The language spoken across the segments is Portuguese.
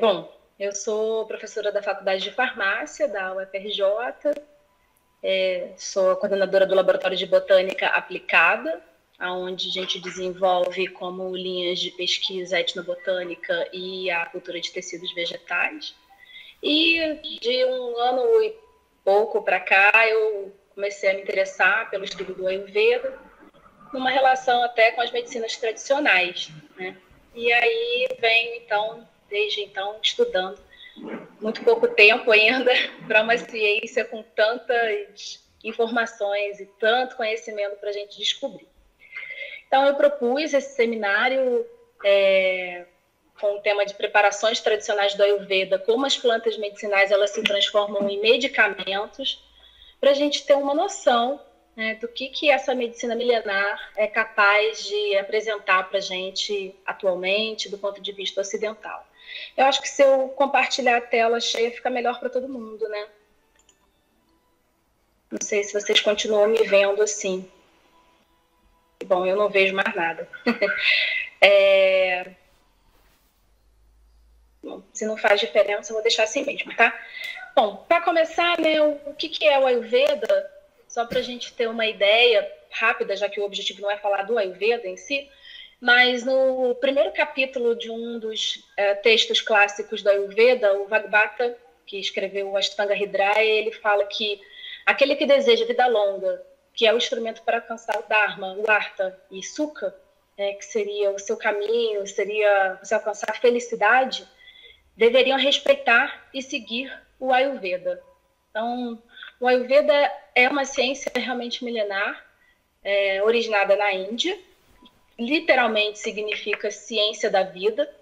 Bom, eu sou professora da Faculdade de Farmácia, da UFRJ, sou a coordenadora do Laboratório de Botânica Aplicada, onde a gente desenvolve como linhas de pesquisa etnobotânica e a cultura de tecidos vegetais. E de um ano e pouco para cá, eu comecei a me interessar pelo estudo do Ayurveda, numa relação até com as medicinas tradicionais, né? E aí venho, então, desde então, estudando muito pouco tempo ainda para uma ciência com tantas informações e tanto conhecimento para a gente descobrir. Então, eu propus esse seminário com o tema de preparações tradicionais do Ayurveda, como as plantas medicinais elas se transformam em medicamentos, para a gente ter uma noção, né, do que essa medicina milenar é capaz de apresentar para a gente atualmente, do ponto de vista ocidental. Eu acho que se eu compartilhar a tela cheia, fica melhor para todo mundo, né? Não sei se vocês continuam me vendo assim. Bom, eu não vejo mais nada. Bom, se não faz diferença, eu vou deixar assim mesmo, tá? Bom, para começar, né, o que é o Ayurveda? Só para a gente ter uma ideia rápida, já que o objetivo não é falar do Ayurveda em si, mas no primeiro capítulo de um dos textos clássicos do Ayurveda, o Vagbata, que escreveu o Ashtanga Hridaya, ele fala que aquele que deseja vida longa, que é o instrumento para alcançar o Dharma, o Artha e Sukha, que seria o seu caminho, seria você alcançar a felicidade, deveriam respeitar e seguir o Ayurveda. Então, o Ayurveda é uma ciência realmente milenar, originada na Índia, literalmente significa ciência da vida,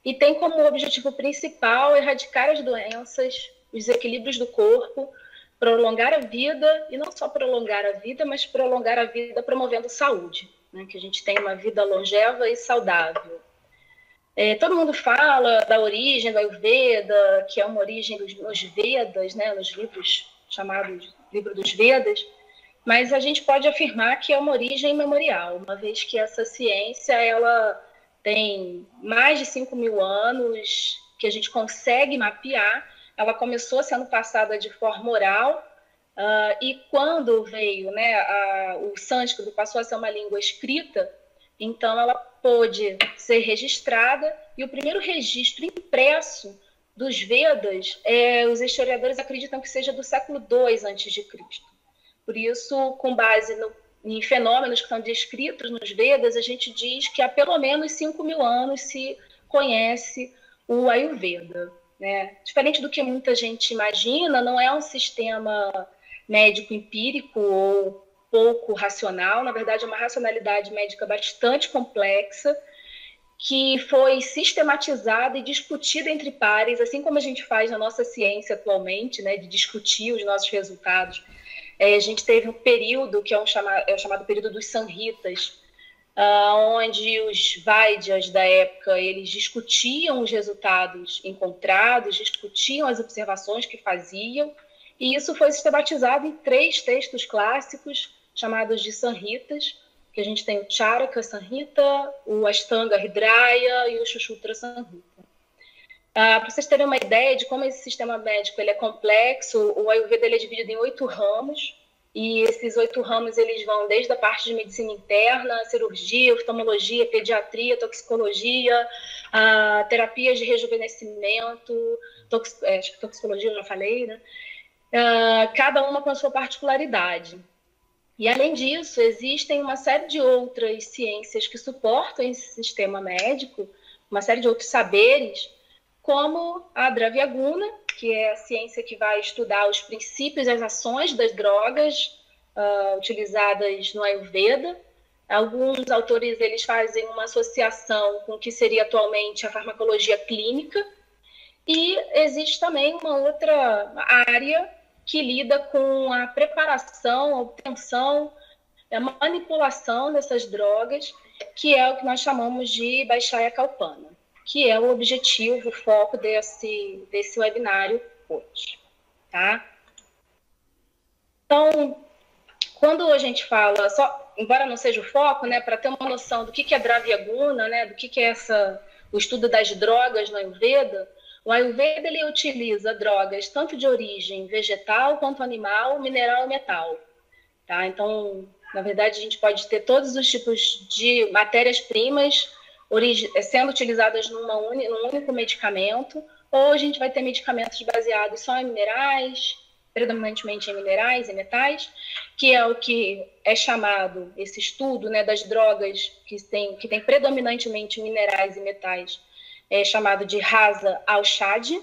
e tem como objetivo principal erradicar as doenças, os desequilíbrios do corpo, prolongar a vida, e não só prolongar a vida, mas prolongar a vida promovendo saúde, né? Que a gente tenha uma vida longeva e saudável. Todo mundo fala da origem do Ayurveda, que é uma origem nos Vedas, né? Nos livros chamados Livro dos Vedas, mas a gente pode afirmar que é uma origem memorial, uma vez que essa ciência ela tem mais de 5.000 anos que a gente consegue mapear. Ela começou sendo passada de forma oral, e quando veio, né, o sânscrito passou a ser uma língua escrita, então ela pôde ser registrada, e o primeiro registro impresso dos Vedas, os historiadores acreditam que seja do século II a.C. Por isso, com base em fenômenos que estão descritos nos Vedas, a gente diz que há pelo menos 5.000 anos se conhece o Ayurveda, né? Diferente do que muita gente imagina, não é um sistema médico empírico ou pouco racional, na verdade é uma racionalidade médica bastante complexa, que foi sistematizada e discutida entre pares, assim como a gente faz na nossa ciência atualmente, né, de discutir os nossos resultados. A gente teve um período que é o chamado período dos Samhitas, onde os Vaidyas da época eles discutiam os resultados encontrados, discutiam as observações que faziam, e isso foi sistematizado em 3 textos clássicos chamados de Samhitas, que a gente tem o Charaka Samhita, o Ashtanga Hridaya e o Sushruta Samhita. Para vocês terem uma ideia de como esse sistema médico ele é complexo, o Ayurveda ele é dividido em 8 ramos, e esses 8 ramos eles vão desde a parte de medicina interna, cirurgia, oftalmologia, pediatria, toxicologia, terapias de rejuvenescimento, acho que toxicologia eu já falei, né? Cada uma com a sua particularidade. E, além disso, existem uma série de outras ciências que suportam esse sistema médico, uma série de outros saberes, como a Dravyaguna, que é a ciência que vai estudar os princípios e as ações das drogas utilizadas no Ayurveda. Alguns autores eles fazem uma associação com o que seria atualmente a farmacologia clínica. E existe também uma outra área que lida com a preparação, a obtenção, a manipulação dessas drogas, que é o que nós chamamos de Vaishya Kalpana, que é o objetivo, o foco desse webinário hoje, tá? Então, quando a gente fala, embora não seja o foco, né, para ter uma noção do que é Dravyaguna, né, do que é o estudo das drogas no Ayurveda, O Ayurveda ele utiliza drogas tanto de origem vegetal quanto animal, mineral e metal. Tá? Então, na verdade, a gente pode ter todos os tipos de matérias-primas sendo utilizadas num único medicamento, ou a gente vai ter medicamentos baseados só em minerais, predominantemente em minerais e metais, que é o que é chamado, esse estudo, né, das drogas que tem predominantemente minerais e metais, é chamado de Rasa Aushadhi,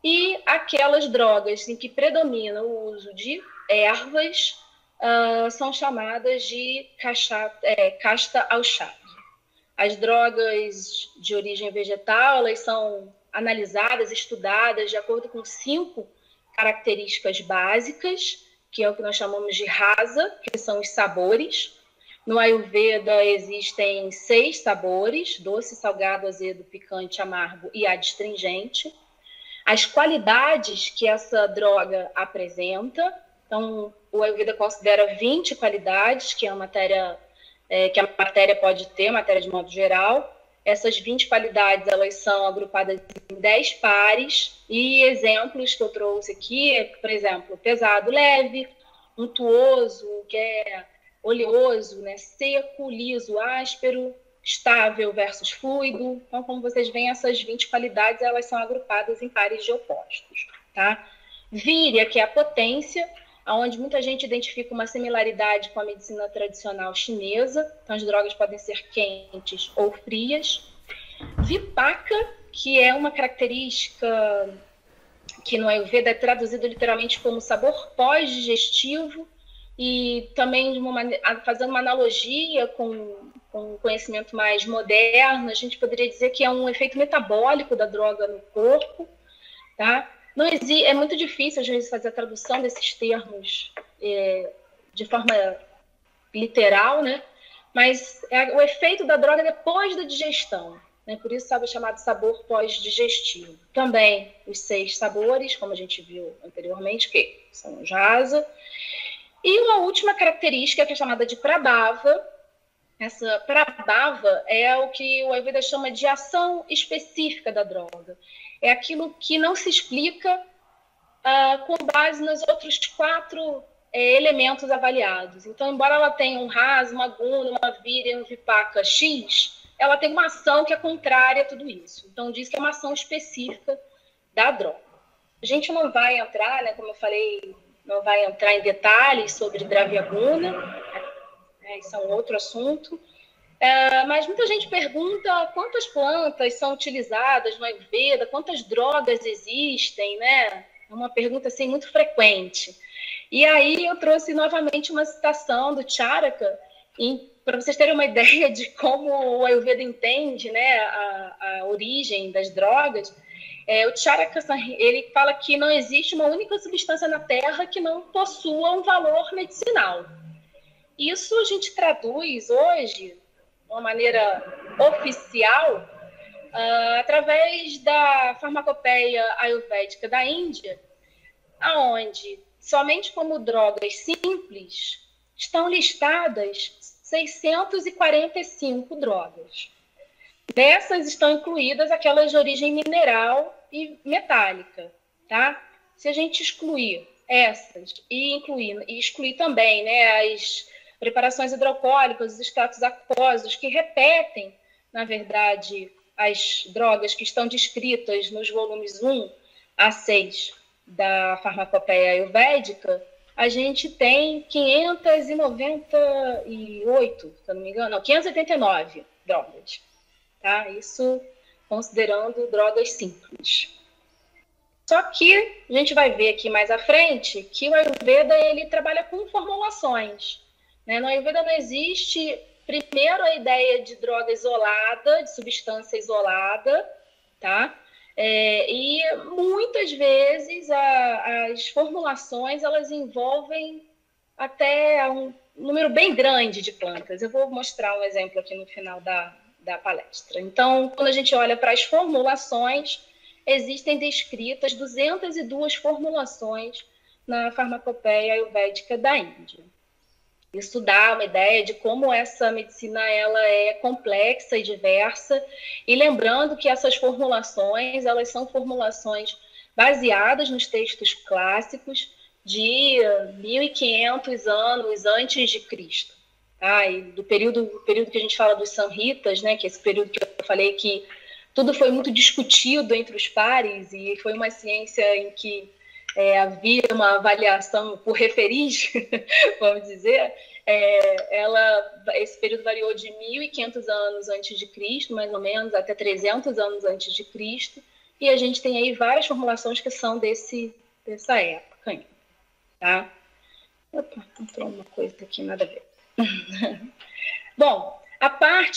e aquelas drogas em que predomina o uso de ervas são chamadas de Casta Aushadhi. As drogas de origem vegetal, elas são analisadas, estudadas de acordo com 5 características básicas, que é o que nós chamamos de rasa, que são os sabores. No Ayurveda existem 6 sabores: doce, salgado, azedo, picante, amargo e adstringente. As qualidades que essa droga apresenta, então o Ayurveda considera 20 qualidades que a matéria pode ter, matéria de modo geral. Essas 20 qualidades, elas são agrupadas em 10 pares, e exemplos que eu trouxe aqui, por exemplo, pesado, leve, untuoso, que é oleoso, né, seco, liso, áspero, estável versus fluido. Então, como vocês veem, essas 20 qualidades, elas são agrupadas em pares de opostos, tá? Víria, que é a potência, onde muita gente identifica uma similaridade com a medicina tradicional chinesa. Então, as drogas podem ser quentes ou frias. Vipaka, que é uma característica que no Ayurveda é traduzido literalmente como sabor pós-digestivo, e também fazendo uma analogia com o conhecimento mais moderno, a gente poderia dizer que é um efeito metabólico da droga no corpo, tá? Não existe, é muito difícil, às vezes, fazer a tradução desses termos de forma literal, né? Mas é o efeito da droga depois da digestão, né? Por isso é chamado sabor pós-digestivo. Também os 6 sabores, como a gente viu anteriormente, que são os rasa. E uma última característica, que é chamada de Prabhava. Essa Prabhava é o que o Ayurveda chama de ação específica da droga. É aquilo que não se explica com base nos outros 4 elementos avaliados. Então, embora ela tenha um rasa, uma guna, uma víria, um vipaka X, ela tem uma ação que é contrária a tudo isso. Então, diz que é uma ação específica da droga. A gente não vai entrar, né, como eu falei, não vai entrar em detalhes sobre Dravya Guna, isso é um outro assunto. Mas muita gente pergunta quantas plantas são utilizadas no Ayurveda, quantas drogas existem, né? É uma pergunta assim, muito frequente. E aí eu trouxe novamente uma citação do Charaka, para vocês terem uma ideia de como o Ayurveda entende, né, a origem das drogas. O Charaka, ele fala que não existe uma única substância na Terra que não possua um valor medicinal. Isso a gente traduz hoje, de uma maneira oficial, através da farmacopeia ayurvédica da Índia, onde somente como drogas simples estão listadas 645 drogas. Dessas estão incluídas aquelas de origem mineral e metálica, tá? Se a gente excluir essas e excluir também, né, as preparações hidroalcoólicas, os extratos aquosos, que repetem, na verdade, as drogas que estão descritas nos volumes 1 a 6 da farmacopeia ayurvédica, a gente tem 598, se eu não me engano, não, 589 drogas. Tá? Isso considerando drogas simples. Só que a gente vai ver aqui mais à frente que o Ayurveda ele trabalha com formulações. Né? No Ayurveda não existe, primeiro, a ideia de droga isolada, de substância isolada, tá? E muitas vezes as formulações elas envolvem até um número bem grande de plantas. Eu vou mostrar um exemplo aqui no final da palestra. Então, quando a gente olha para as formulações, existem descritas 202 formulações na farmacopeia ayurvédica da Índia. Isso dá uma ideia de como essa medicina ela é complexa e diversa. E lembrando que essas formulações, elas são formulações baseadas nos textos clássicos de 1500 anos antes de Cristo. Tá? E do período que a gente fala dos Samhitas, né, que é esse período que eu falei que tudo foi muito discutido entre os pares e foi uma ciência em que havia uma avaliação por referis, vamos dizer, esse período variou de 1500 anos antes de Cristo, mais ou menos, até 300 anos antes de Cristo, e a gente tem aí várias formulações que são dessa época ainda, tá? Opa, entrou uma coisa aqui, nada a ver. Bom,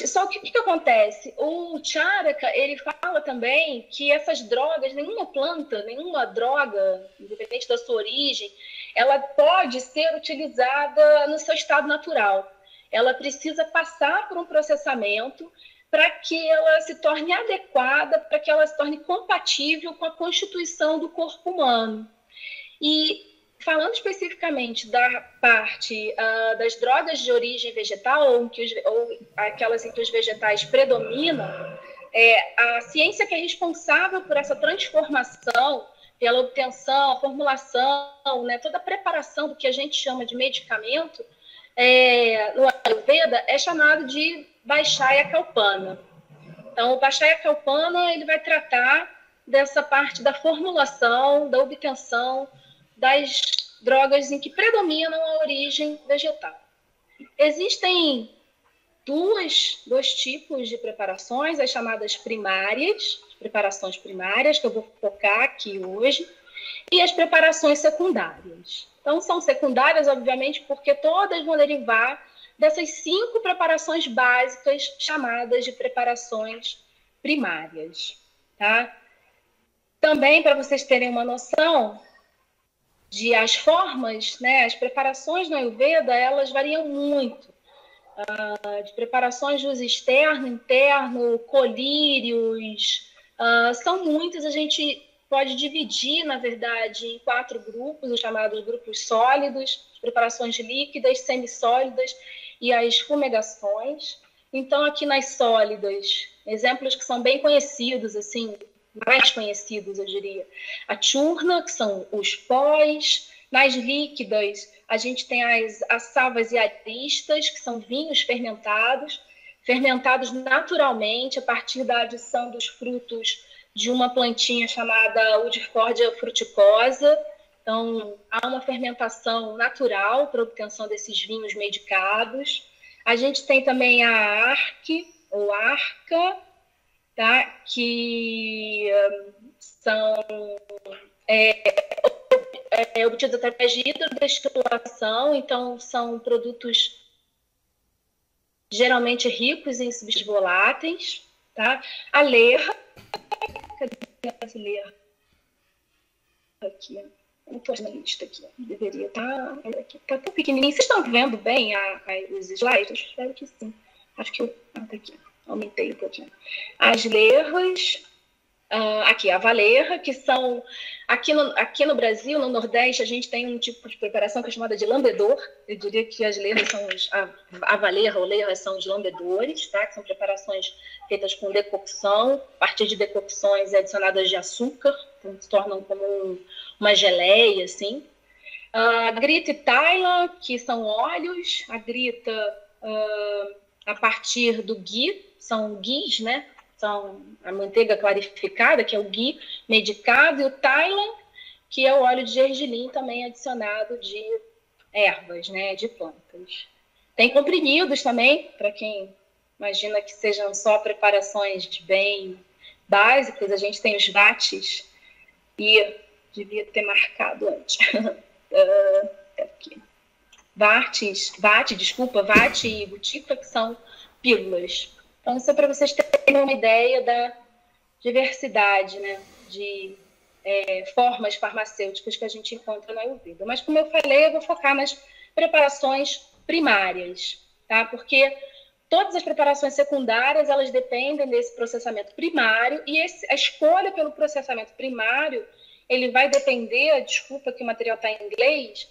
só que o que acontece? O Charaka, ele fala também que essas drogas, nenhuma planta, nenhuma droga, independente da sua origem, ela pode ser utilizada no seu estado natural. Ela precisa passar por um processamento para que ela se torne adequada, para que ela se torne compatível com a constituição do corpo humano. E falando especificamente da parte das drogas de origem vegetal, ou aquelas em que os vegetais predominam, a ciência que é responsável por essa transformação, pela obtenção, a formulação, né, toda a preparação do que a gente chama de medicamento, no Ayurveda, é chamado de Vaishya Kalpana. Então, o Vaishya Kalpana ele vai tratar dessa parte da formulação, da obtenção das drogas em que predominam a origem vegetal. Existem dois tipos de preparações, as chamadas primárias, preparações primárias, que eu vou focar aqui hoje, e as preparações secundárias. Então, são secundárias, obviamente, porque todas vão derivar dessas 5 preparações básicas chamadas de preparações primárias. Tá? Também, para vocês terem uma noção, as formas, né, as preparações no Ayurveda, elas variam muito. De preparações de uso externo, interno, colírios, são muitas. A gente pode dividir, na verdade, em 4 grupos, os chamados grupos sólidos, as preparações líquidas, semissólidas e as fumegações. Então, aqui nas sólidas, exemplos que são bem conhecidos, assim, mais conhecidos, eu diria. A churna, que são os pós. Nas líquidas, a gente tem as assavas e aristas, que são vinhos fermentados naturalmente a partir da adição dos frutos de uma plantinha chamada Udifordia fruticosa. Então, há uma fermentação natural para a obtenção desses vinhos medicados. A gente tem também a arque, ou arca, tá? Que são obtidos através de hidrodestilação, então são produtos geralmente ricos em substâncias voláteis. Tá? A lerra, cadê a lerra? Aqui, não estou na lista aqui, deveria estar. Está tão pequenininho. Vocês estão vendo bem os slides? Eu espero que sim. Acho que eu. Tá aqui. Aumentei um pouquinho. As lerras, aqui, a valerra, que são. Aqui no Brasil, no Nordeste, a gente tem um tipo de preparação que é chamada de lambedor. Eu diria que as lerras são a valerra ou lerra são os lambedores, tá? Que são preparações feitas com decocção, a partir de decocções adicionadas de açúcar, então se tornam como uma geleia, assim. A grita e taila, que são óleos. A grita a partir do ghee, são ghees, né? São a manteiga clarificada, que é o ghee medicado, e o taila, que é o óleo de gergelim, também adicionado de ervas, né? De plantas. Tem comprimidos também, para quem imagina que sejam só preparações bem básicas. A gente tem os vates, e devia ter marcado antes. Aqui. Vate e butica, que são pílulas. Então, isso é para vocês terem uma ideia da diversidade, né, de formas farmacêuticas que a gente encontra na Ayurveda. Mas, como eu falei, eu vou focar nas preparações primárias, tá? Porque todas as preparações secundárias, elas dependem desse processamento primário, e a escolha pelo processamento primário, ele vai depender, desculpa que o material está em inglês,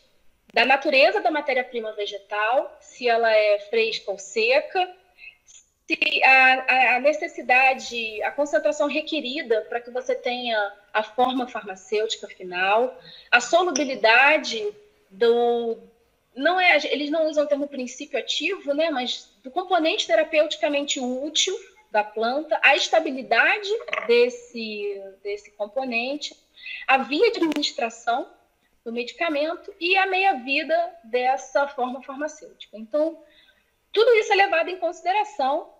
da natureza da matéria-prima vegetal, se ela é fresca ou seca, se a necessidade, a concentração requerida para que você tenha a forma farmacêutica final, a solubilidade do... Não é, eles não usam o termo princípio ativo, né, mas do componente terapeuticamente útil da planta, a estabilidade desse componente, a via de administração do medicamento e a meia-vida dessa forma farmacêutica. Então, tudo isso é levado em consideração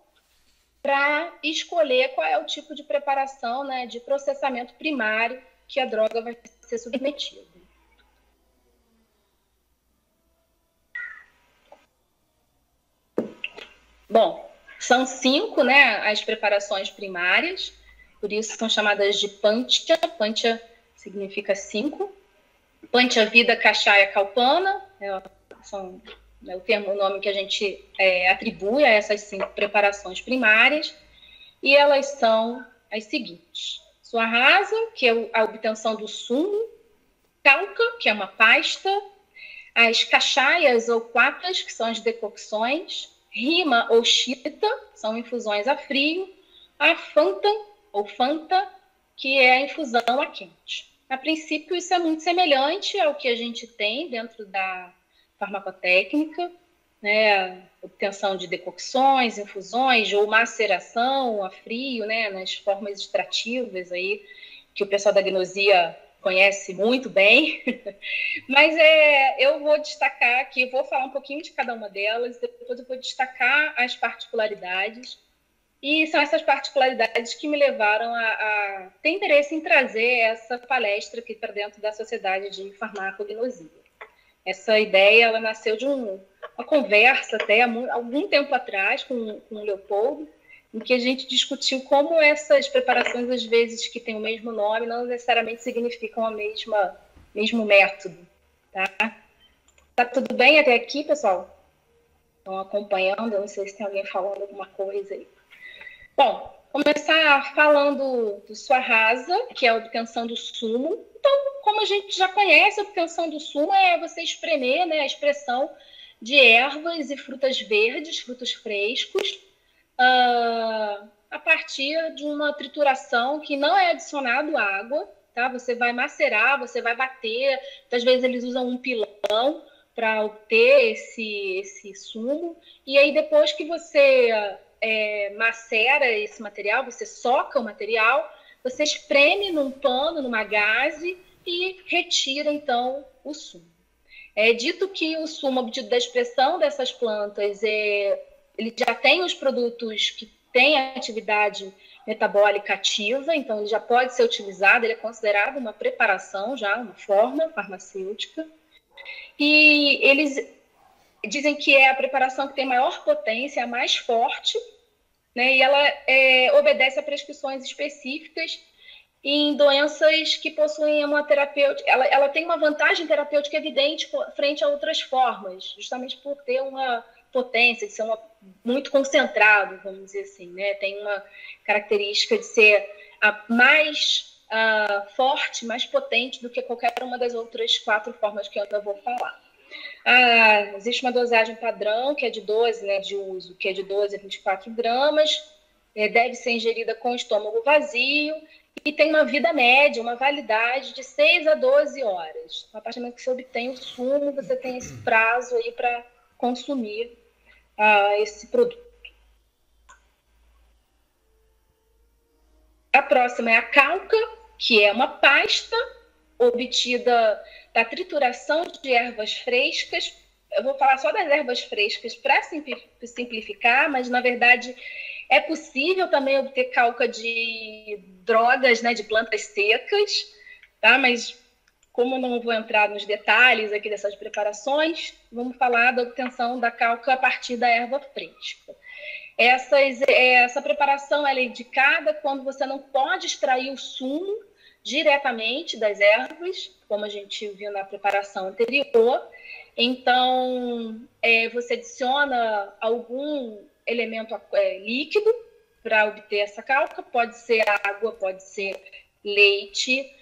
para escolher qual é o tipo de preparação, né, de processamento primário que a droga vai ser submetida. Bom, são 5, né, as preparações primárias, por isso são chamadas de pancha. Pancha significa 5. Pancha, vida, cachaia, calpana, são o nome que a gente atribui a essas 5 preparações primárias, e elas são as seguintes: suarrasa, que é a obtenção do sumo; calca, que é uma pasta; as cachaias ou quatas, que são as decocções; rima ou chita, são infusões a frio; a fanta ou fanta, que é a infusão a quente. A princípio, isso é muito semelhante ao que a gente tem dentro da farmacotécnica, né? Obtenção de decocções, infusões ou maceração a frio, né? Nas formas extrativas aí, que o pessoal da gnosia conhece muito bem. Mas eu vou destacar aqui, vou falar um pouquinho de cada uma delas, depois eu vou destacar as particularidades. E são essas particularidades que me levaram a ter interesse em trazer essa palestra aqui para dentro da Sociedade de Farmacognosia. Essa ideia ela nasceu de uma conversa até algum tempo atrás com o Leopoldo, em que a gente discutiu como essas preparações, às vezes, que têm o mesmo nome, não necessariamente significam mesmo método. Tá tudo bem até aqui, pessoal? Estão acompanhando? Eu não sei se tem alguém falando alguma coisa aí. Bom, começar falando do suarrasa, que é a obtenção do sumo. Então, como a gente já conhece, a obtenção do sumo é você espremer, né, a expressão de ervas e frutas verdes, frutos frescos, a partir de uma trituração que não é adicionado água, tá? Você vai macerar, você vai bater. Muitas vezes eles usam um pilão para obter esse sumo. E aí, depois que você macera esse material, você soca o material, você espreme num pano, numa gaze e retira, então, o sumo. É dito que o sumo obtido da expressão dessas plantas, ele já tem os produtos que têm atividade metabólica ativa, então ele já pode ser utilizado, ele é considerado uma preparação já, uma forma farmacêutica. E eles dizem que é a preparação que tem maior potência, a mais forte, né? E ela obedece a prescrições específicas em doenças que possuem uma terapêutica. Ela tem uma vantagem terapêutica evidente frente a outras formas, justamente por ter uma potência, de ser muito concentrado, vamos dizer assim, né? Tem uma característica de ser mais forte, mais potente do que qualquer uma das outras 4 formas que eu ainda vou falar. Existe uma dosagem padrão, que é de 12, né, de uso, que é de 12 a 24 gramas, deve ser ingerida com o estômago vazio, e tem uma vida média, uma validade de 6 a 12 horas. A partir do momento que você obtém o sumo, você tem esse prazo aí para consumir esse produto. A próxima é a calca, que é uma pasta obtida da trituração de ervas frescas. Eu vou falar só das ervas frescas para simplificar, mas, na verdade, é possível também obter calca de drogas, né, de plantas secas, tá? Mas, como eu não vou entrar nos detalhes aqui dessas preparações, vamos falar da obtenção da calca a partir da erva fresca. Essa preparação ela é indicada quando você não pode extrair o sumo diretamente das ervas, como a gente viu na preparação anterior. Então, você adiciona algum elemento líquido para obter essa calca. Pode ser água, pode ser leite,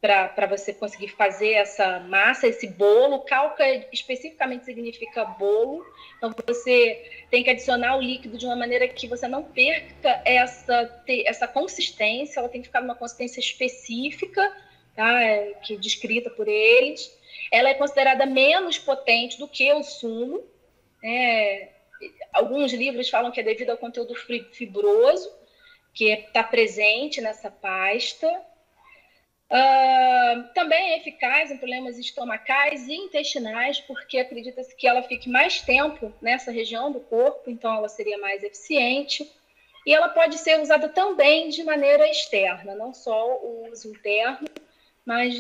para você conseguir fazer essa massa, esse bolo. Calca especificamente significa bolo, então você tem que adicionar o líquido de uma maneira que você não perca essa consistência, ela tem que ficar numa consistência específica, tá? Que é descrita por eles. Ela é considerada menos potente do que o sumo, né? Alguns livros falam que é devido ao conteúdo fibroso que está presente nessa pasta. Também é eficaz em problemas estomacais e intestinais, porque acredita-se que ela fique mais tempo nessa região do corpo, então ela seria mais eficiente. E ela pode ser usada também de maneira externa, não só o uso interno, mas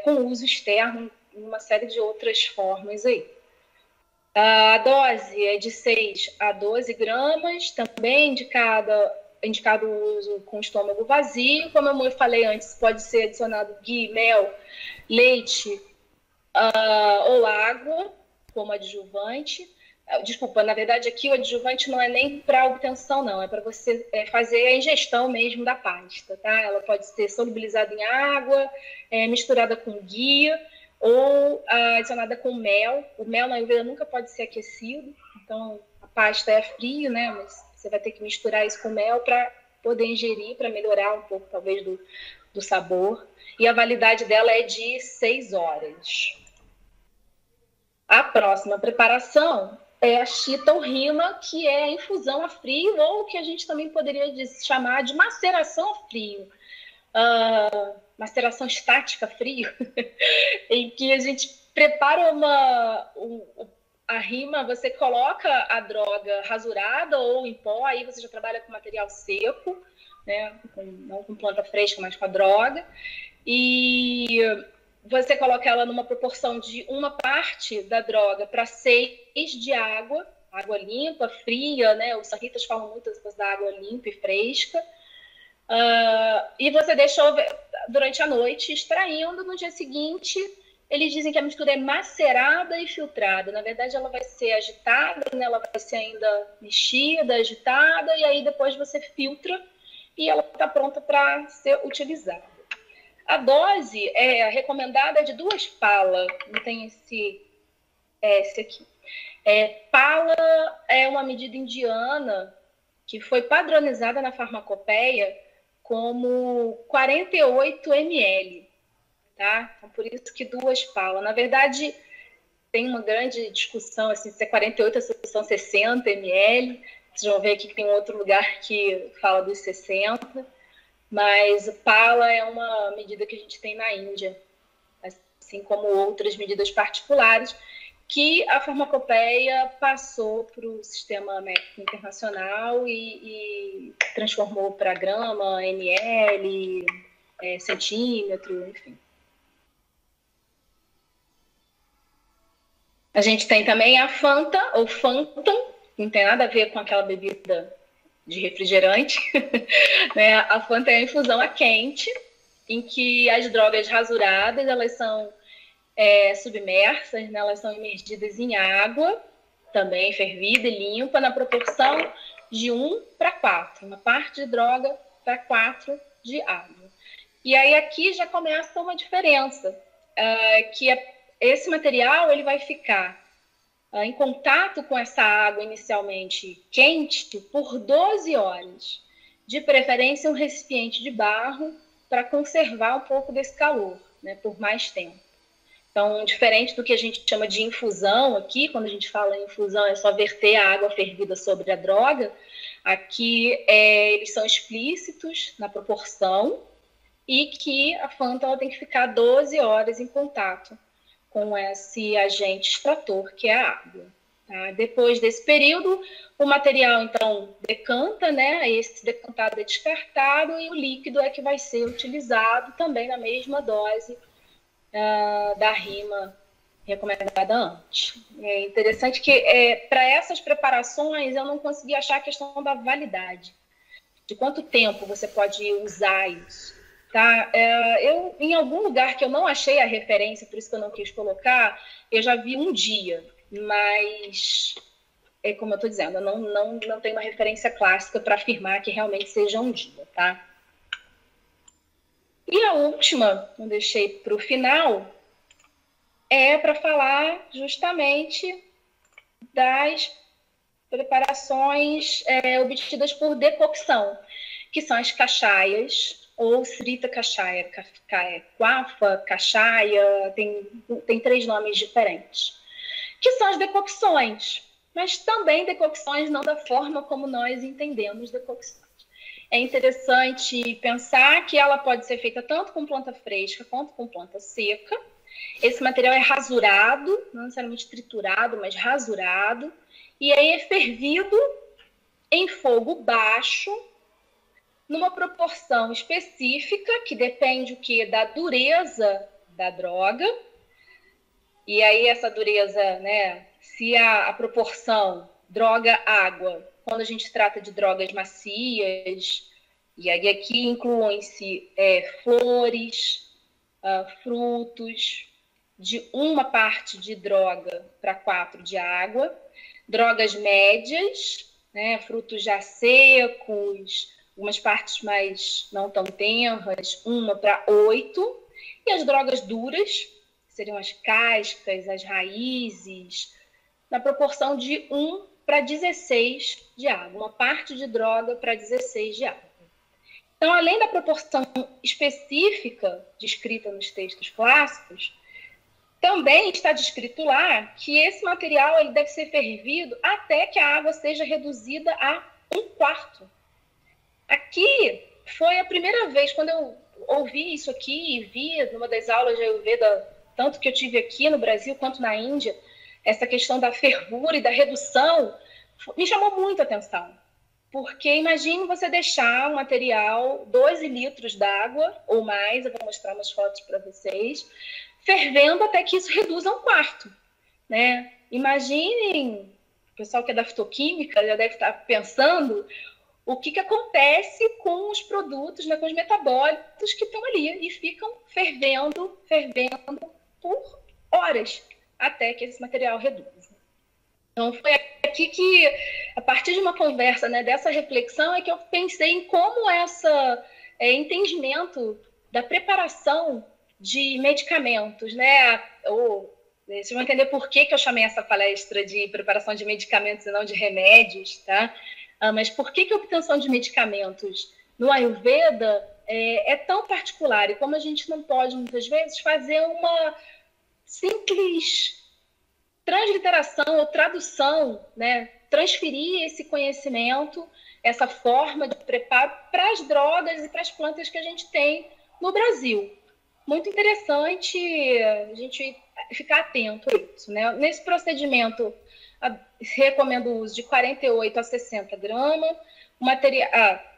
com uso externo em uma série de outras formas aí. A dose é de 6 a 12 gramas, também indicado o uso com estômago vazio. Como eu falei antes, pode ser adicionado ghee, mel, leite ou água como adjuvante. Desculpa, na verdade aqui o adjuvante não é nem para obtenção, não, é para você fazer a ingestão mesmo da pasta, tá? Ela pode ser solubilizada em água, misturada com ghee ou adicionada com mel. O mel na Ayurveda nunca pode ser aquecido, então a pasta é frio, né? Mas você vai ter que misturar isso com mel para poder ingerir, para melhorar um pouco, talvez, do sabor. E a validade dela é de 6 horas. A próxima preparação é a Shita ou Rima, que é a infusão a frio, ou que a gente também poderia chamar de maceração a frio. Maceração estática a frio, em que a gente prepara a rima, você coloca a droga rasurada ou em pó, aí você já trabalha com material seco, né? Não com planta fresca, mas com a droga. E você coloca ela numa proporção de 1/4 da droga para 6 de água limpa, fria, né? Os sanritas falam muito da água limpa e fresca. E você deixa durante a noite extraindo. No dia seguinte, eles dizem que a mistura é macerada e filtrada. Na verdade, ela vai ser agitada, né? Ela vai ser ainda mexida, agitada, e aí depois você filtra e ela está pronta para ser utilizada. A dose recomendada é de 2 pala. Não tem esse aqui. Pala é uma medida indiana que foi padronizada na farmacopeia como 48 ml. Tá? Então, por isso que 2 pala. Na verdade, tem uma grande discussão assim, se é 48 ou se são 60 ml. Vocês vão ver aqui que tem outro lugar que fala dos 60. Mas pala é uma medida que a gente tem na Índia, assim como outras medidas particulares, que a farmacopeia passou para o sistema médico internacional e transformou para grama, ml, centímetro, enfim. A gente tem também a Fanta, ou Phantom, que não tem nada a ver com aquela bebida de refrigerante. Né? A Fanta é a infusão a quente, em que as drogas rasuradas, elas são submersas, né? Elas são imergidas em água, também fervida e limpa, na proporção de 1/4. Uma parte de droga para 4 de água. E aí aqui já começa uma diferença, que esse material ele vai ficar em contato com essa água inicialmente quente por 12 horas. De preferência, um recipiente de barro para conservar um pouco desse calor, né, por mais tempo. Então, diferente do que a gente chama de infusão aqui, quando a gente fala em infusão é só verter a água fervida sobre a droga, aqui eles são explícitos na proporção e que a Fanta ela tem que ficar 12 horas em contato com esse agente extrator, que é a água. Tá? Depois desse período, o material, então, decanta, né? Esse decantado é descartado e o líquido é que vai ser utilizado também na mesma dose da rima recomendada antes. É interessante que, para essas preparações, eu não consegui achar a questão da validade. De quanto tempo você pode usar isso. Tá? Eu, em algum lugar que eu não achei a referência, por isso que eu não quis colocar, eu já vi 1 dia, mas, como eu estou dizendo, eu não tenho uma referência clássica para afirmar que realmente seja 1 dia. Tá? E a última, eu deixei para o final, é para falar justamente das preparações obtidas por decocção, que são as cachaias, ou srita cachaia, coafa, cachaia, tem 3 nomes diferentes, que são as decocções, mas também decocções não da forma como nós entendemos decocções. É interessante pensar que ela pode ser feita tanto com planta fresca quanto com planta seca. Esse material é rasurado, não necessariamente triturado, mas rasurado, e aí é fervido em fogo baixo, numa proporção específica, que depende o quê? Da dureza da droga. E aí essa dureza, né? Se a proporção droga-água, quando a gente trata de drogas macias, e aí aqui incluem-se flores, frutos, de 1 parte de droga para 4 de água, drogas médias, né, frutos já secos, algumas partes mais não tão tenras, 1 para 8, e as drogas duras, seriam as cascas, as raízes, na proporção de 1 para 16 de água, 1 parte de droga para 16 de água. Então, além da proporção específica descrita nos textos clássicos, também está descrito lá que esse material ele deve ser fervido até que a água seja reduzida a 1/4. Aqui foi a primeira vez, quando eu ouvi isso aqui e vi numa das aulas de Ayurveda, tanto que eu tive aqui no Brasil quanto na Índia, essa questão da fervura e da redução, me chamou muito a atenção. Porque imagine você deixar um material, 12 litros d'água ou mais, eu vou mostrar umas fotos para vocês, fervendo até que isso reduza a 1/4, né? Imaginem, o pessoal que é da fitoquímica já deve estar pensando o que acontece com os produtos, né, com os metabólitos que estão ali e ficam fervendo por horas até que esse material reduza. Então, foi aqui que, a partir de uma conversa, né, dessa reflexão, é que eu pensei em como esse entendimento da preparação de medicamentos, né? Vocês vão entender por que eu chamei essa palestra de preparação de medicamentos e não de remédios, tá? Mas por que a obtenção de medicamentos no Ayurveda é tão particular? E como a gente não pode, muitas vezes, fazer uma simples transliteração ou tradução, né? Transferir esse conhecimento, essa forma de preparo para as drogas e para as plantas que a gente tem no Brasil. Muito interessante a gente ficar atento a isso, né? Nesse procedimento, recomendo o uso de 48 a 60 gramas, material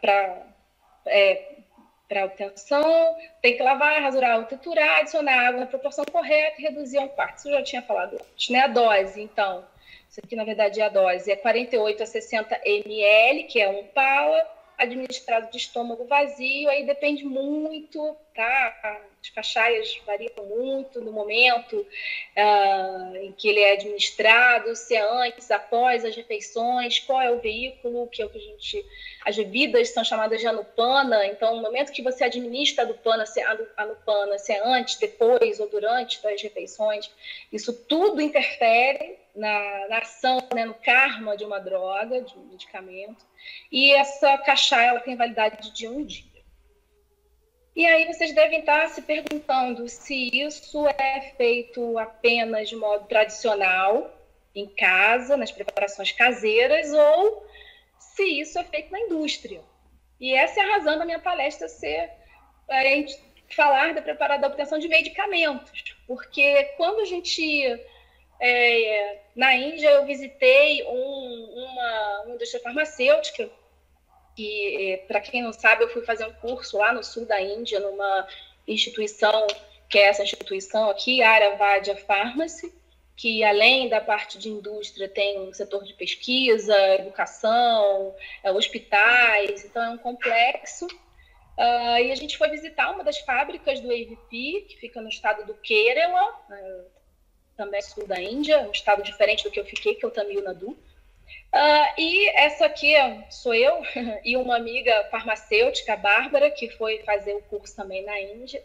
para obtenção, tem que lavar, rasurar ou triturar, adicionar água na proporção correta e reduzir a 1/4. Isso eu já tinha falado antes, né? A dose, então, isso aqui na verdade é a dose, é 48 a 60 ml, que é 1 pala, administrado de estômago vazio, aí depende muito, tá? As cachaias variam muito no momento em que ele é administrado, se é antes, após as refeições, qual é o veículo, que é o que as bebidas são chamadas de anupana, então no momento que você administra a anupana, se é antes, depois ou durante das refeições, isso tudo interfere na ação, né, no karma de uma droga, de um medicamento, e essa cachaça ela tem validade de 1 dia. E aí vocês devem estar se perguntando se isso é feito apenas de modo tradicional, em casa, nas preparações caseiras, ou se isso é feito na indústria. E essa é a razão da minha palestra ser falar da obtenção de medicamentos, porque quando a gente... na Índia eu visitei uma indústria farmacêutica, que, para quem não sabe, eu fui fazer um curso lá no sul da Índia, numa instituição, que é essa instituição aqui, Ayurveda Pharmacy, que além da parte de indústria tem um setor de pesquisa, educação, hospitais, então é um complexo. E a gente foi visitar uma das fábricas do AVP, que fica no estado do Kerala, também sul da Índia, um estado diferente do que eu fiquei, que é o Tamil Nadu. E essa aqui sou eu e uma amiga farmacêutica, a Bárbara, que foi fazer o curso também na Índia.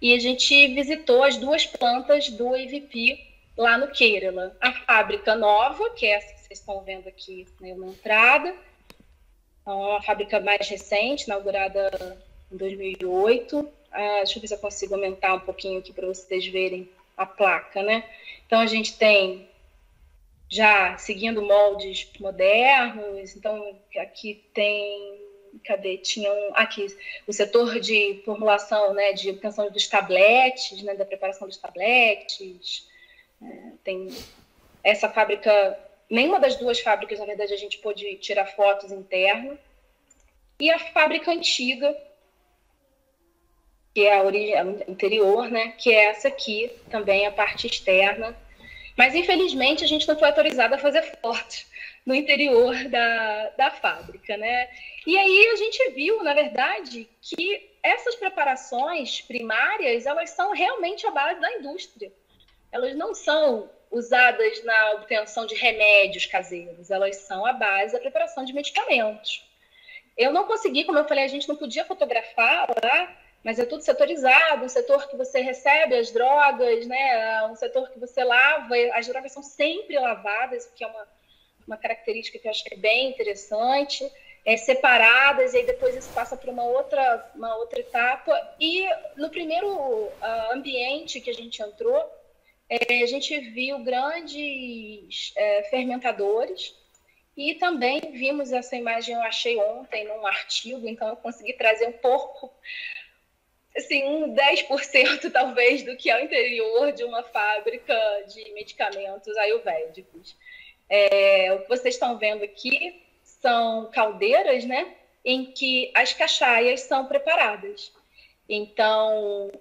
E a gente visitou as duas plantas do EVP lá no Kerala. A fábrica nova, que é essa que vocês estão vendo aqui, né, na entrada. Então, é uma fábrica mais recente, inaugurada em 2008. Deixa eu ver se eu consigo aumentar um pouquinho aqui para vocês verem a placa, né? Então, a gente tem já seguindo moldes modernos. Então, aqui tem... Cadê? Tinha aqui o setor de formulação, né, de obtenção dos tabletes, né, da preparação dos tabletes. Tem essa fábrica... Nenhuma das duas fábricas, na verdade, a gente pôde tirar fotos internas. E a fábrica antiga, que é a origem interior, né, que é essa aqui, também a parte externa. Mas, infelizmente, a gente não foi autorizada a fazer fotos no interior da fábrica, né? E aí a gente viu, na verdade, que essas preparações primárias, elas são realmente a base da indústria. Elas não são usadas na obtenção de remédios caseiros, elas são a base da preparação de medicamentos. Eu não consegui, como eu falei, a gente não podia fotografar lá, mas é tudo setorizado, um setor que você recebe as drogas, né? Um setor que você lava, as drogas são sempre lavadas, o que é uma característica que eu acho que é bem interessante, separadas, e aí depois isso passa para uma outra etapa. E no primeiro ambiente que a gente entrou, a gente viu grandes fermentadores, e também vimos essa imagem, eu achei ontem num artigo, então eu consegui trazer um pouco, assim, 10% talvez do que é o interior de uma fábrica de medicamentos ayurvédicos. O que vocês estão vendo aqui são caldeiras, né, em que as cachaias são preparadas. Então,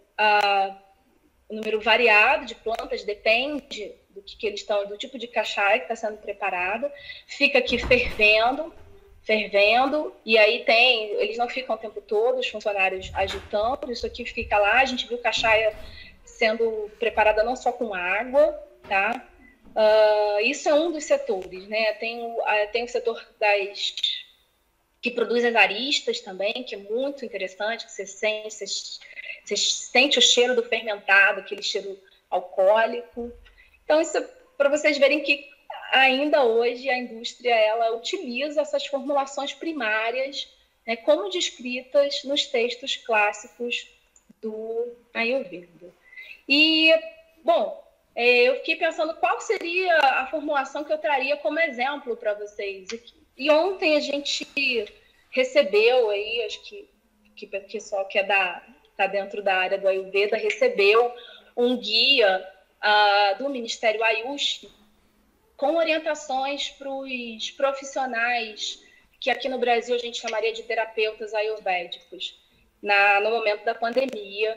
o número variado de plantas depende do que eles estão, do tipo de cachaia que está sendo preparada. Fica aqui fervendo, e aí eles não ficam o tempo todo, os funcionários agitando, isso aqui fica lá. A gente viu cachaia sendo preparada não só com água, tá? Isso é um dos setores, né? Tem o setor que produz as aristas também, que é muito interessante, que você sente o cheiro do fermentado, aquele cheiro alcoólico. Então, isso é para vocês verem que ainda hoje a indústria ela utiliza essas formulações primárias, né, como descritas nos textos clássicos do Ayurveda. E, bom, eu fiquei pensando qual seria a formulação que eu traria como exemplo para vocês. E ontem a gente recebeu aí, acho que o pessoal que está dentro da área do Ayurveda recebeu um guia do Ministério Ayush com orientações para os profissionais que aqui no Brasil a gente chamaria de terapeutas ayurvédicos no momento da pandemia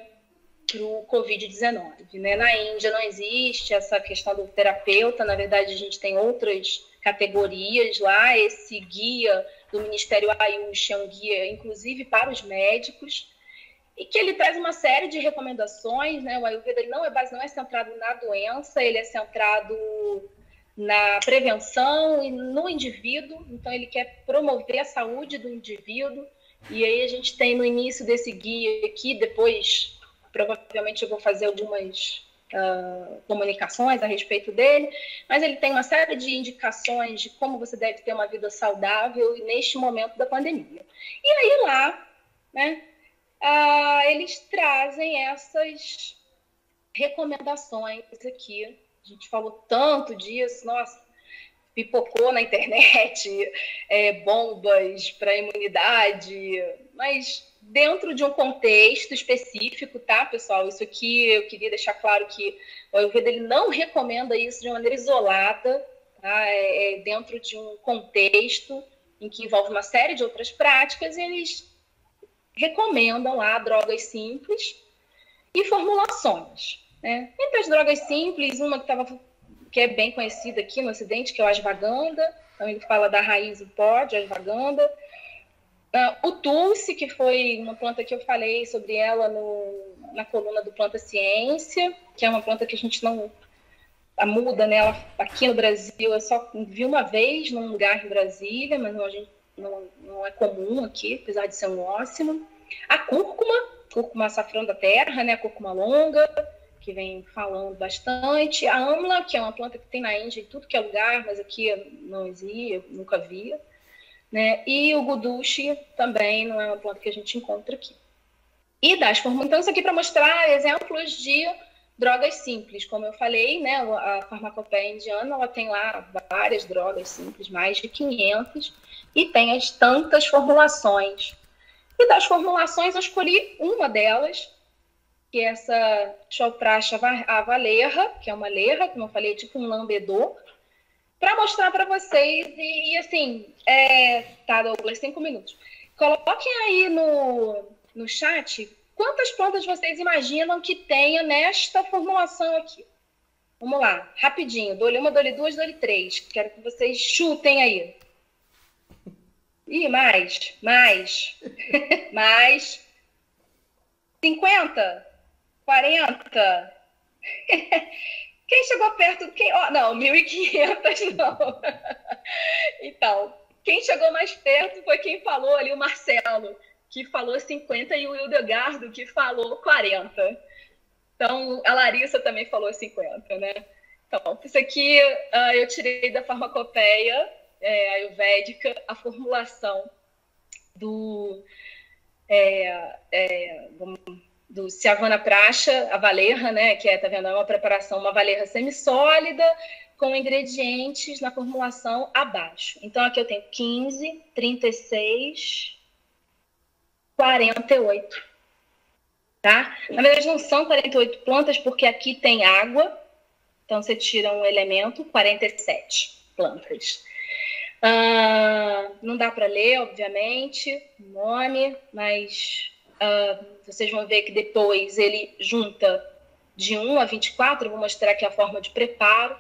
para o Covid-19. Né? Na Índia não existe essa questão do terapeuta, na verdade a gente tem outras categorias lá. Esse guia do Ministério Ayush é um guia, inclusive, para os médicos, e que ele traz uma série de recomendações, né? O Ayurveda ele não é centrado na doença, ele é centrado na prevenção e no indivíduo, então ele quer promover a saúde do indivíduo. E aí a gente tem no início desse guia aqui, depois provavelmente eu vou fazer algumas comunicações a respeito dele, mas ele tem uma série de indicações de como você deve ter uma vida saudável neste momento da pandemia. E aí lá, né, eles trazem essas recomendações aqui. A gente falou tanto disso, nossa, pipocou na internet, bombas para imunidade, mas dentro de um contexto específico, tá, pessoal? Isso aqui eu queria deixar claro que o Ayurveda ele não recomenda isso de maneira isolada, tá? Dentro de um contexto em que envolve uma série de outras práticas, e eles recomendam lá drogas simples e formulações, né? Entre as drogas simples, uma que é bem conhecida aqui no Ocidente, que é o Ashwagandha. Então ele fala da raiz do pó de Ashwagandha. O Tulsi, que foi uma planta que eu falei sobre ela na coluna do Planta Ciência, que é uma planta que a gente não a muda, né, ela, aqui no Brasil, eu só vi uma vez num lugar em Brasília, mas não é comum aqui, apesar de ser um óssimo. A cúrcuma açafrão da terra, né, a cúrcuma longa, que vem falando bastante. A amla, que é uma planta que tem na Índia em tudo que é lugar, mas aqui não existe, eu nunca vi. Né? E o guduche também não é uma planta que a gente encontra aqui. E das formas, então, isso aqui para mostrar exemplos de drogas simples. Como eu falei, né, a farmacopeia indiana ela tem lá várias drogas simples, mais de 500, e tem as tantas formulações. E das formulações, eu escolhi uma delas, que é essa Chopracha avalerra, que é uma lerra, como eu falei, tipo um lambedor, para mostrar para vocês. E assim, tá, Douglas, 5 minutos. Coloquem aí no chat quantas plantas vocês imaginam que tenha nesta formulação aqui. Vamos lá, rapidinho. Dou-lhe uma, dou-lhe duas, dou-lhe três. Quero que vocês chutem aí. Ih, mais. Mais. 50? 40? Quem chegou perto? Não, 1.500 não. Então, quem chegou mais perto foi quem falou ali, o Marcelo, que falou 50, e o Hildegardo, que falou 40. Então, a Larissa também falou 50, né? Então, isso aqui eu tirei da farmacopeia ayurvédica, a formulação do Syavana Prasha, a valerra, né? Que tá vendo? É uma preparação, uma valerra semissólida, com ingredientes na formulação abaixo. Então, aqui eu tenho 15, 36, 48. Tá? Na verdade, não são 48 plantas, porque aqui tem água. Então, você tira um elemento, 47 plantas. Não dá para ler, obviamente, o nome, mas vocês vão ver que depois ele junta de 1 a 24. Eu vou mostrar aqui a forma de preparo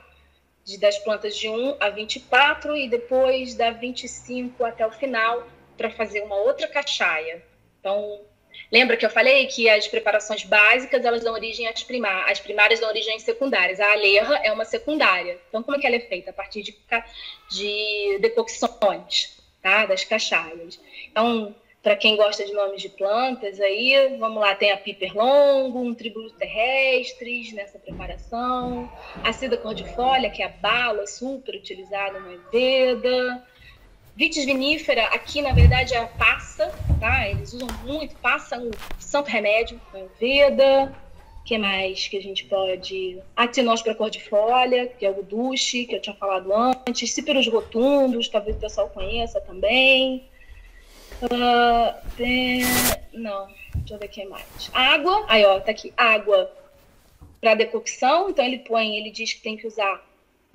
das plantas de 1 a 24 e depois da 25 até o final para fazer uma outra cachaia. Então, lembra que eu falei que as preparações básicas elas dão origem às primárias, as primárias dão origem às secundárias. A alerra é uma secundária. Então, como é que ela é feita? A partir de decocções, tá? Das cachaias. Então, para quem gosta de nomes de plantas, aí, vamos lá, tem a Piper longum, Tribulus terrestris nessa preparação, a Cida cordifolia, que é a bala super utilizada no Ayurveda, Vitis vinífera, aqui na verdade é a passa, tá? Eles usam muito, passa um santo remédio no Ayurveda. O que mais que a gente pode? Actinóspora cordifolia, que é o guduche, que eu tinha falado antes, Cíperos rotundos, talvez o pessoal conheça também. Não, deixa eu ver quem mais. Água, aí ó, tá aqui, água para decocção, então ele diz que tem que usar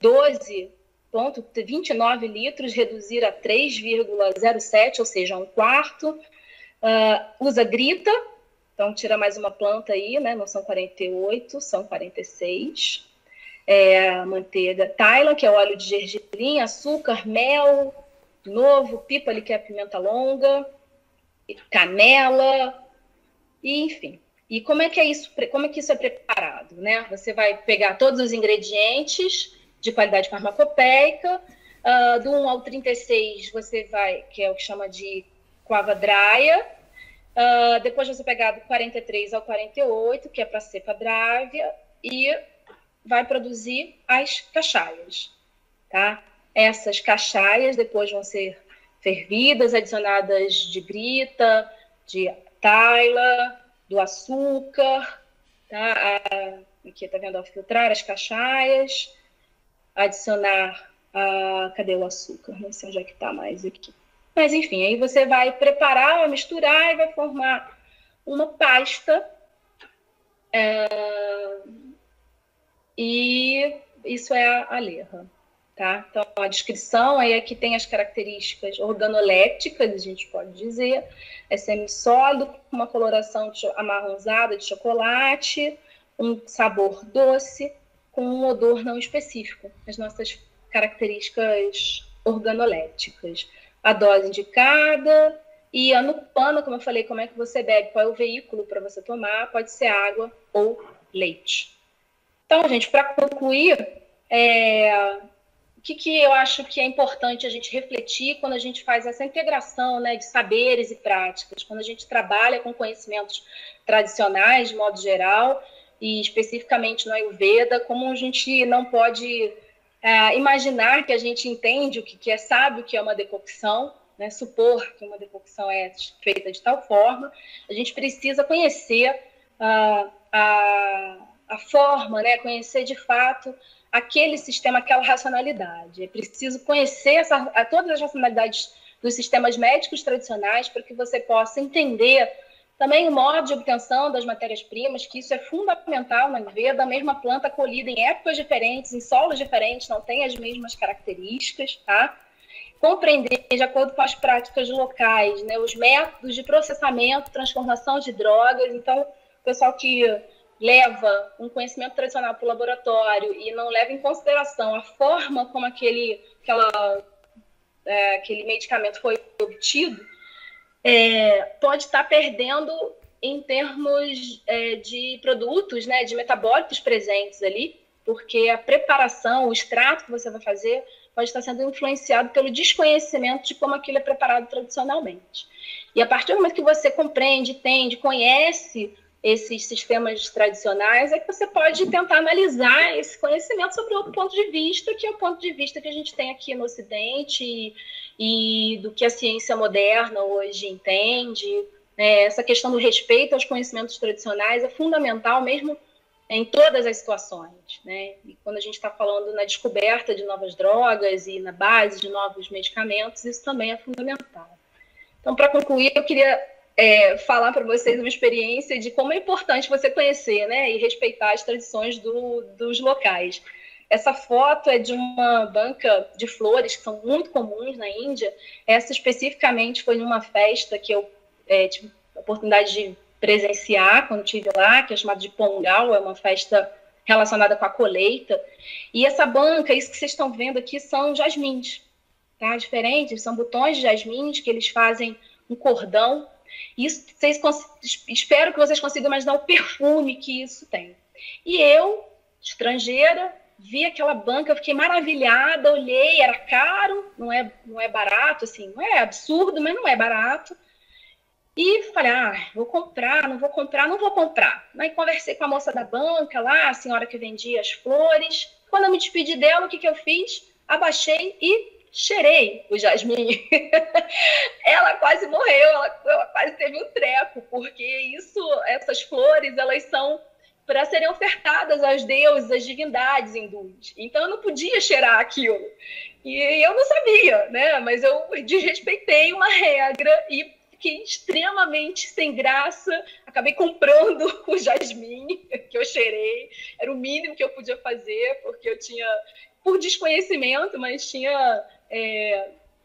12,29 litros, reduzir a 3,07, ou seja, 1/4. Usa grita, então tira mais uma planta aí, né? Não são 48, são 46. Manteiga Thailand, que é óleo de gergelim, açúcar, mel, de novo, pípali, que é a pimenta longa, canela, e, enfim. E como é que isso é preparado, né? Você vai pegar todos os ingredientes de qualidade farmacopeica, do 1 ao 36 você vai, que é o que chama de Quavadraya, depois você pegar do 43 ao 48, que é para cepa drávia, e vai produzir as cachaias, tá? Essas cachaias depois vão ser fervidas, adicionadas de grita, de taila, do açúcar, tá? Aqui tá vendo? Filtrar as cachaias, adicionar cadê o açúcar? Não sei onde é que tá mais aqui. Mas enfim, aí você vai preparar, vai misturar e vai formar uma pasta. E isso é a lerra. Tá? Então, a descrição aí aqui tem as características organolépticas, a gente pode dizer, é semissólido, com uma coloração amarronzada de chocolate, um sabor doce, com um odor não específico, as nossas características organolépticas. A dose indicada e a Anupana, como eu falei, como é que você bebe, qual é o veículo para você tomar, pode ser água ou leite. Então, gente, para concluir, O que eu acho que é importante a gente refletir quando a gente faz essa integração, né, de saberes e práticas, quando a gente trabalha com conhecimentos tradicionais, de modo geral, e especificamente no Ayurveda, como a gente não pode imaginar que a gente entende o que é, sabe o que é uma decocção, né, supor que uma decocção é feita de tal forma, a gente precisa conhecer a forma, né, conhecer de fato aquele sistema, aquela racionalidade. É preciso conhecer todas as racionalidades dos sistemas médicos tradicionais para que você possa entender também o modo de obtenção das matérias-primas, que isso é fundamental na Ayurveda. A mesma planta colhida em épocas diferentes, em solos diferentes, não tem as mesmas características, tá? Compreender, de acordo com as práticas locais, né, os métodos de processamento, transformação de drogas. Então, o pessoal que leva um conhecimento tradicional para o laboratório e não leva em consideração a forma como aquele medicamento foi obtido, pode estar perdendo em termos de produtos, né, de metabólitos presentes ali, porque a preparação, o extrato que você vai fazer pode estar sendo influenciado pelo desconhecimento de como aquilo é preparado tradicionalmente. E a partir do momento que você compreende, entende, conhece esses sistemas tradicionais, é que você pode tentar analisar esse conhecimento sobre outro ponto de vista, que é o ponto de vista que a gente tem aqui no Ocidente e do que a ciência moderna hoje entende. Essa questão do respeito aos conhecimentos tradicionais é fundamental mesmo em todas as situações, né? E quando a gente está falando na descoberta de novas drogas e na base de novos medicamentos, isso também é fundamental. Então, para concluir, eu queria falar para vocês uma experiência de como é importante você conhecer, né, e respeitar as tradições dos locais. Essa foto é de uma banca de flores que são muito comuns na Índia. Essa especificamente foi numa festa que eu tive a oportunidade de presenciar quando estive lá, que é chamada de Pongal, é uma festa relacionada com a colheita. E essa banca, isso que vocês estão vendo aqui, são jasmins, tá? Diferentes, são botões de jasmins que eles fazem um cordão. Isso, espero que vocês consigam imaginar o perfume que isso tem. E eu, estrangeira, vi aquela banca, fiquei maravilhada, olhei, era caro, não é barato, assim, não é absurdo, mas não é barato. E falei, vou comprar, não vou comprar, não vou comprar. Aí conversei com a moça da banca lá, a senhora que vendia as flores. Quando eu me despedi dela, o que eu fiz? Abaixei e cheirei o jasmim. Ela quase morreu, ela quase teve um treco, porque essas flores, elas são para serem ofertadas aos deuses, às divindades hindus. Então eu não podia cheirar aquilo. E eu não sabia, né? Mas eu desrespeitei uma regra e fiquei extremamente sem graça. Acabei comprando o jasmim que eu cheirei. Era o mínimo que eu podia fazer, porque eu tinha, por desconhecimento, mas tinha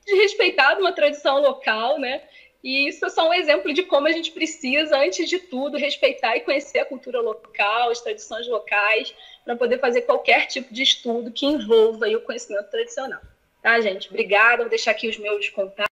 desrespeitado uma tradição local, né? E isso é só um exemplo de como a gente precisa, antes de tudo, respeitar e conhecer a cultura local, as tradições locais, para poder fazer qualquer tipo de estudo que envolva aí o conhecimento tradicional. Tá, gente? Obrigada. Vou deixar aqui os meus contatos.